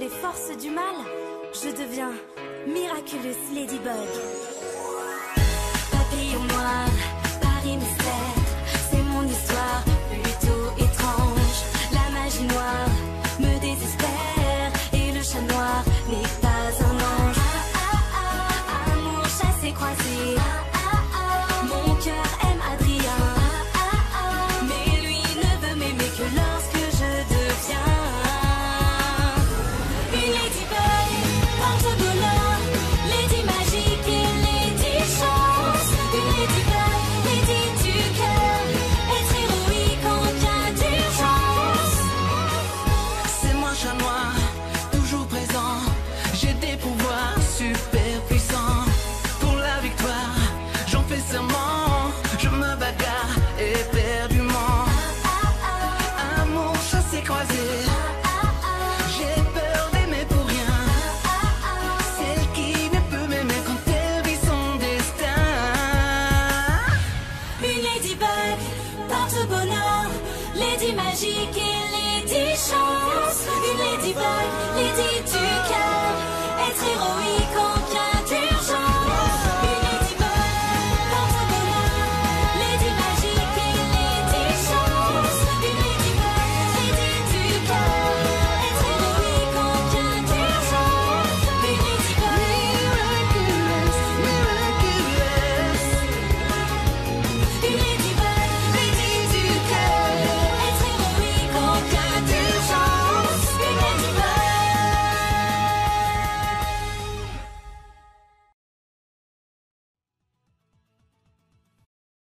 les forces du mal, je deviens Miraculous Ladybug. Papillon noir, Paris mystère, c'est mon histoire plutôt étrange. La magie noire me désespère et le chat noir n'est pas un ange. Amour chassé croisé, mon cœur aime Adrien, mais lui ne veut m'aimer que lorsque je deviens une ladybug. Partout